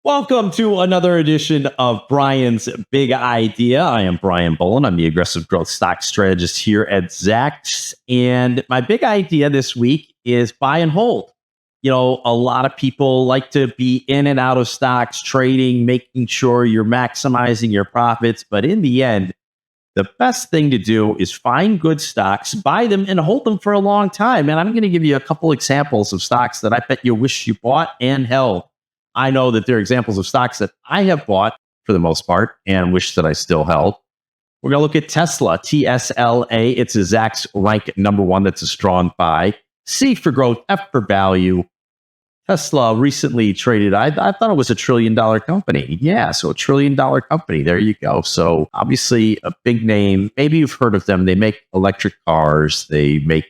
Welcome to another edition of Brian's Big Idea. I am Brian Bolin. I'm the aggressive growth stock strategist here at Zacks. And my big idea this week is buy and hold. You know, a lot of people like to be in and out of stocks, trading, making sure you're maximizing your profits. But in the end, the best thing to do is find good stocks, buy them, and hold them for a long time. And I'm going to give you a couple examples of stocks that I bet you wish you bought and held. I know that there are examples of stocks that I have bought for the most part and wish that I still held. We're going to look at Tesla, TSLA. It's a Zacks rank number one. That's a strong buy. C for growth, F for value. Tesla recently traded, I thought it was $1 trillion company. Yeah, so $1 trillion company. There you go. So obviously a big name. Maybe you've heard of them. They make electric cars. They make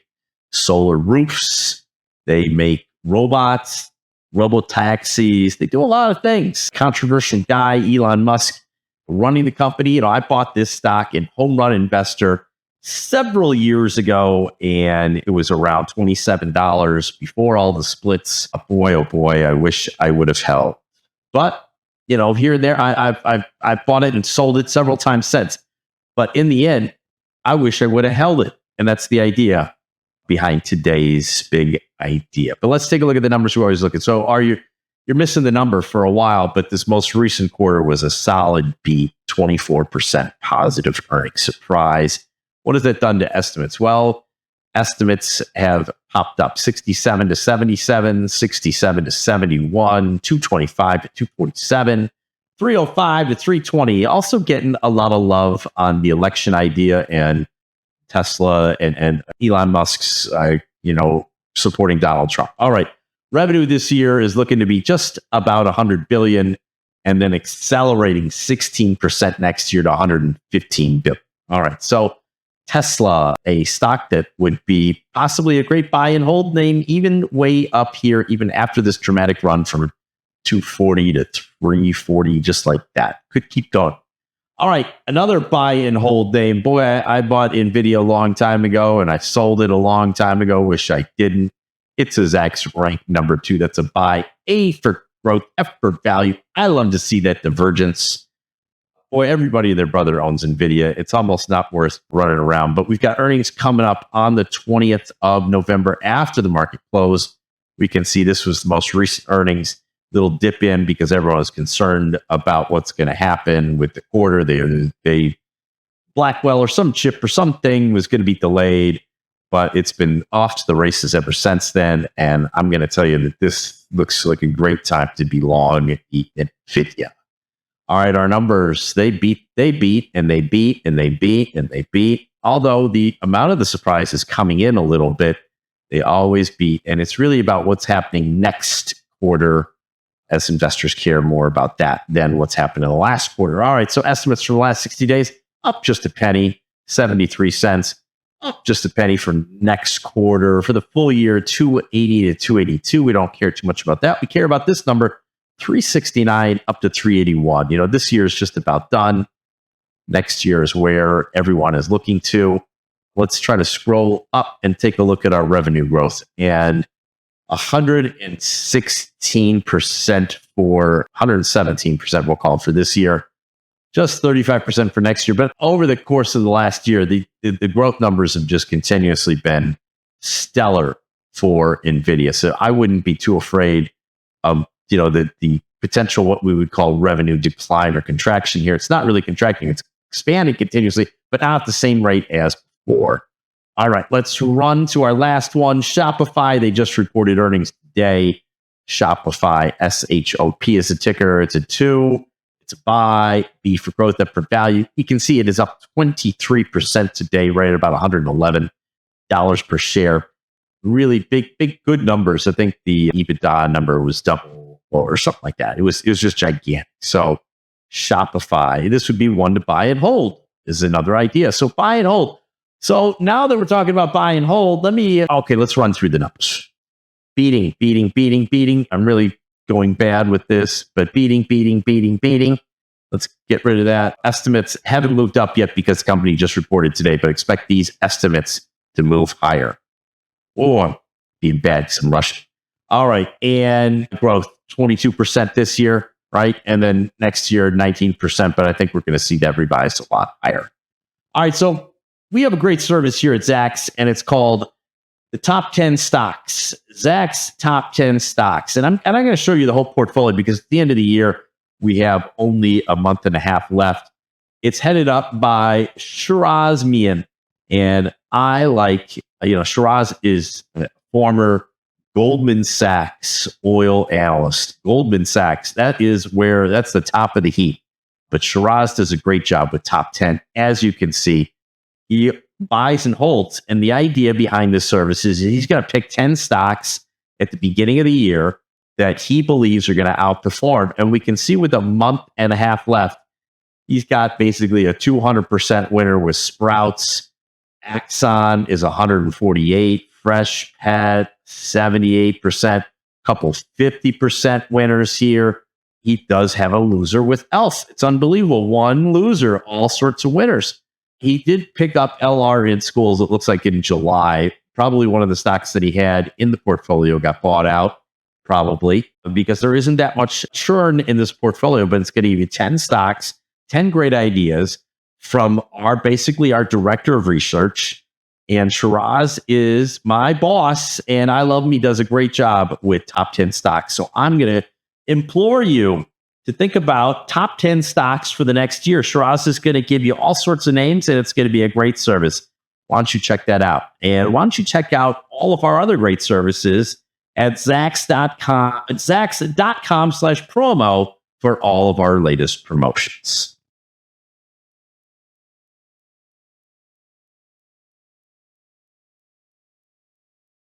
solar roofs. They make robots. Robo-taxis. They do a lot of things. Controversial guy, Elon Musk, running the company. You know, I bought this stock in Home Run Investor several years ago, and it was around $27 before all the splits. Boy, oh boy, I wish I would have held. But, you know, here and there, I've bought it and sold it several times since. But in the end, I wish I would have held it. And that's the idea behind today's big idea. But let's take a look at the numbers we always look at. So you're missing the number for a while, but this most recent quarter was a solid beat, 24% positive earnings surprise. What has that done to estimates? Well, estimates have popped up 67 to 77, 67 to 71, 225 to 247, 305 to 320. Also getting a lot of love on the election idea and Tesla and Elon Musk's, supporting Donald Trump. All right. Revenue this year is looking to be just about $100 billion and then accelerating 16% next year to $115 billion. All right. So Tesla, a stock that would be possibly a great buy and hold name, even way up here, even after this dramatic run from 240 to 340, just like that. Could keep going. All right, another buy and hold name. Boy, I bought NVDA a long time ago, and I sold it a long time ago. Wish I didn't. It's a Zacks rank number two. That's a buy. A for growth, F for value. I love to see that divergence. Boy, everybody and their brother owns NVIDIA. It's almost not worth running around. But we've got earnings coming up on the 20th of November after the market close. We can see this was the most recent earnings. Little dip in because everyone was concerned about what's going to happen with the quarter. They Blackwell or some chip or something was going to be delayed, but it's been off to the races ever since then. And I'm going to tell you that this looks like a great time to be long NVIDIA. All right, our numbers, they beat, and they beat, and they beat, and they beat. Although the amount of the surprise is coming in a little bit, they always beat. And it's really about what's happening next quarter, as investors care more about that than what's happened in the last quarter. All right, so estimates for the last 60 days, up just a penny, 73 cents, up just a penny for next quarter. For the full year, 280 to 282. We don't care too much about that. We care about this number, 369 up to 381. You know, this year is just about done. Next year is where everyone is looking to. Let's try to scroll up and take a look at our revenue growth. And 116% for 117%, we'll call it for this year, just 35% for next year. But over the course of the last year, the growth numbers have just continuously been stellar for NVIDIA. So I wouldn't be too afraid of, the potential, what we would call revenue decline or contraction here. It's not really contracting, it's expanding continuously, but not at the same rate as before. All right, let's run to our last one. Shopify, they just reported earnings today. Shopify, SHOP is a ticker. It's a 2. It's a buy. B for growth, F for value. You can see it is up 23% today, right at about $111 per share. Really big, good numbers. I think the EBITDA number was double or something like that. It was just gigantic. So Shopify, this would be one to buy and hold is another idea. So buy and hold. So now that we're talking about buy and hold, let's run through the numbers. Beating. I'm really going bad with this, but beating. Let's get rid of that. Estimates haven't moved up yet because the company just reported today, but expect these estimates to move higher. Oh, I'm being bad because I'm rushing. All right. And growth, 22% this year. right? And then next year, 19%, but I think we're going to see that revised a lot higher. All right, so we have a great service here at Zacks, and it's called the Top 10 Stocks. Zacks Top 10 Stocks. And I'm going to show you the whole portfolio because at the end of the year, we have only a month and a half left. It's headed up by Shiraz Mian. And I like, Shiraz is a former Goldman Sachs oil analyst. Goldman Sachs, that's the top of the heap. But Shiraz does a great job with top 10. As you can see, he buys and holds. And the idea behind this service is he's going to pick 10 stocks at the beginning of the year that he believes are going to outperform. And we can see with a month and a half left, he's got basically a 200% winner with Sprouts. Exxon is 148. Fresh Pet, 78%. Couple 50% winners here. He does have a loser with Elf. It's unbelievable. One loser, all sorts of winners. He did pick up LR in schools, it looks like in July. Probably one of the stocks that he had in the portfolio got bought out, probably, because there isn't that much churn in this portfolio, but it's going to give you 10 stocks, 10 great ideas from our director of research. And Shiraz is my boss, and I love him. He does a great job with top 10 stocks. So I'm going to implore you to think about top 10 stocks for the next year. Shiraz is going to give you all sorts of names, and it's going to be a great service. Why don't you check that out? And why don't you check out all of our other great services at Zacks.com/promo for all of our latest promotions.